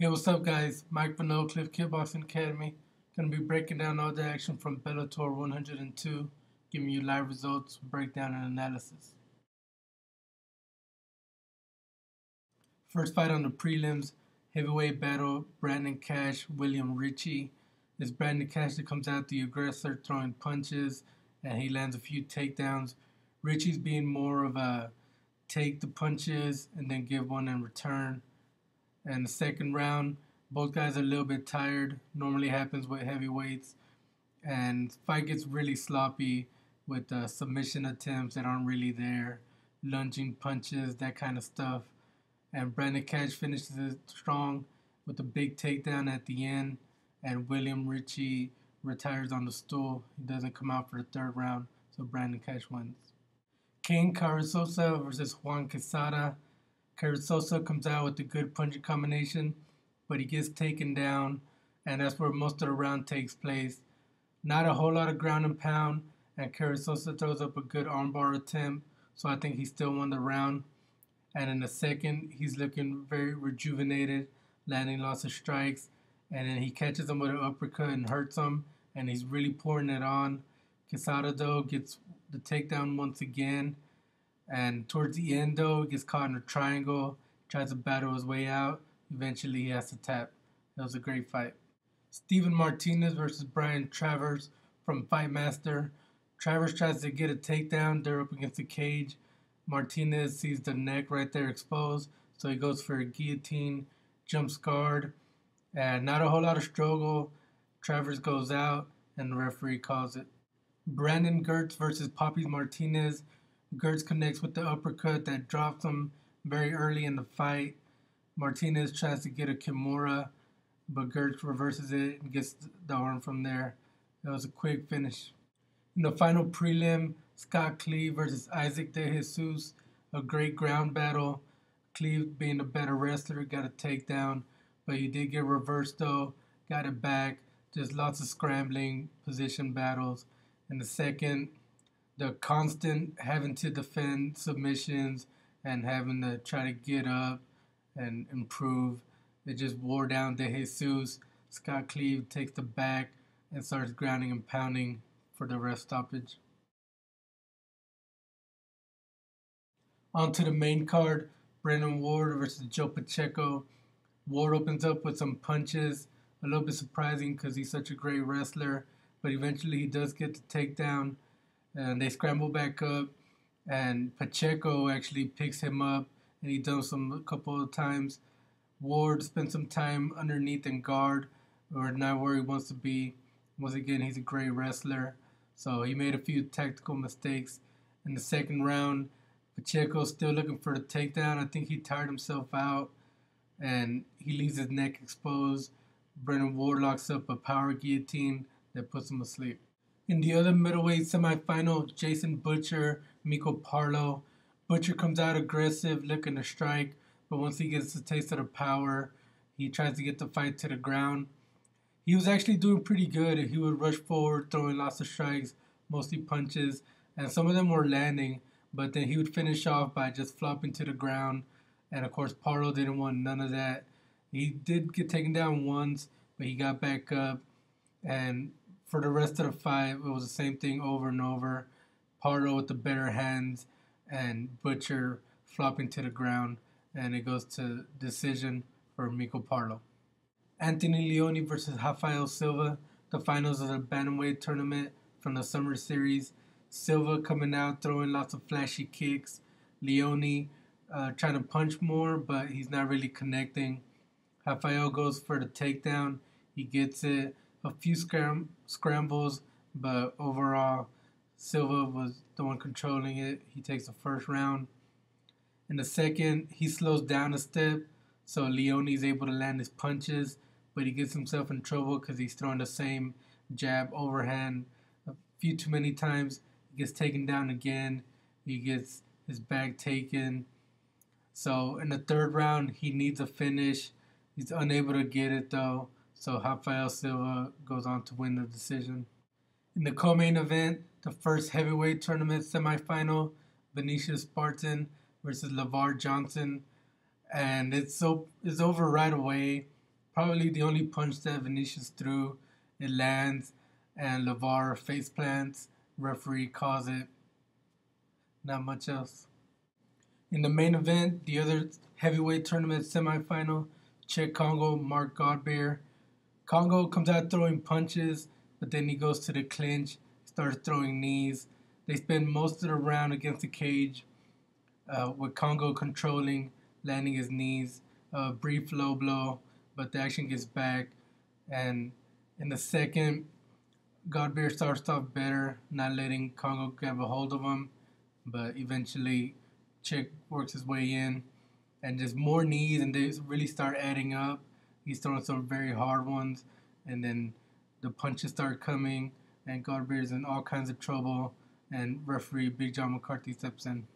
Hey, what's up, guys? Mike from the Cleve Kickboxing Academy. Gonna be breaking down all the action from Bellator 102, giving you live results, breakdown, and analysis. First fight on the prelims, heavyweight battle, Brandon Cash, William Richey. It's Brandon Cash that comes out the aggressor, throwing punches, and he lands a few takedowns. Richey's being more of a take the punches and then give one in return. And the second round, both guys are a little bit tired. Normally happens with heavyweights. And fight gets really sloppy with submission attempts that aren't really there, lunging punches, that kind of stuff. And Brandon Cash finishes it strong with a big takedown at the end. And William Richey retires on the stool. He doesn't come out for the third round, so Brandon Cash wins. Cheick Kongo versus Juan Quesada. Queiroz comes out with a good punching combination, but he gets taken down, and that's where most of the round takes place. Not a whole lot of ground and pound, and Queiroz throws up a good armbar attempt, so I think he still won the round. And in the second, he's looking very rejuvenated, landing lots of strikes, and then he catches him with an uppercut and hurts him, and he's really pouring it on. Quesada, though, gets the takedown once again. And towards the end, though, he gets caught in a triangle, tries to battle his way out. Eventually, he has to tap. It was a great fight. Poppies Martinez versus Bryan Travers from Fight Master. Travers tries to get a takedown. They're up against the cage. Martinez sees the neck right there exposed, so he goes for a guillotine, jumps guard, and not a whole lot of struggle. Travers goes out, and the referee calls it. Brandon Gertz versus Poppies Martinez. Gertz connects with the uppercut that drops him very early in the fight. Martinez tries to get a Kimura, but Gertz reverses it and gets the arm from there. It was a quick finish. In the final prelim, Cleve versus Isaac DeJesus, a great ground battle. Cleve, being a better wrestler, got a takedown, but he did get reversed though, got it back. Just lots of scrambling, position battles. In the second, the constant having to defend submissions and having to try to get up and improve. It just wore down DeJesus. Cleve takes the back and starts grounding and pounding for the ref stoppage. On to the main card, Brennan Ward versus Joe Pacheco. Ward opens up with some punches. A little bit surprising because he's such a great wrestler, but eventually he does get the takedown. And they scramble back up, and Pacheco actually picks him up, and he dumps him a couple of times. Ward spends some time underneath and guard, or not where he wants to be. Once again, he's a great wrestler, so he made a few tactical mistakes. In the second round, Pacheco's still looking for the takedown. I think he tired himself out, and he leaves his neck exposed. Brennan Ward locks up a power guillotine that puts him asleep. In the other middleweight semifinal, Jason Butcher, Mikkel Parlo. Butcher comes out aggressive, looking to strike, but once he gets a taste of the power, he tries to get the fight to the ground. He was actually doing pretty good. He would rush forward, throwing lots of strikes, mostly punches, and some of them were landing, but then he would finish off by just flopping to the ground. And of course, Parlo didn't want none of that. He did get taken down once, but he got back up, and for the rest of the fight, it was the same thing over and over. Parlo with the better hands and Butcher flopping to the ground, and it goes to decision for Mikkel Parlo. Anthony Leone versus Rafael Silva, the finals of the bantamweight tournament from the summer series. Silva coming out throwing lots of flashy kicks. Leone trying to punch more, but he's not really connecting. Rafael goes for the takedown. He gets it. A few scrambles, but overall, Silva was the one controlling it. He takes the first round. In the second, he slows down a step, so Leone is able to land his punches, but he gets himself in trouble because he's throwing the same jab overhand a few too many times. He gets taken down again. He gets his back taken. So in the third round, he needs a finish. He's unable to get it though. So Rafael Silva goes on to win the decision. In the co-main event, the first heavyweight tournament semifinal, Vinicius Queiroz versus Lavar Johnson. And it's over right away. Probably the only punch that Vinicius threw, it lands, and Lavar face plants. Referee calls it. Not much else. In the main event, the other heavyweight tournament semifinal, Cheick Kongo, Mark Godbeer. Kongo comes out throwing punches, but then he goes to the clinch, starts throwing knees. They spend most of the round against the cage, with Kongo controlling, landing his knees. Brief low blow, but the action gets back. And in the second, Godbeer starts off better, not letting Kongo grab a hold of him, but eventually Cheick works his way in, and just more knees, and they really start adding up. He's throwing some very hard ones, and then the punches start coming, and Godbeer's in all kinds of trouble, and referee Big John McCarthy steps in.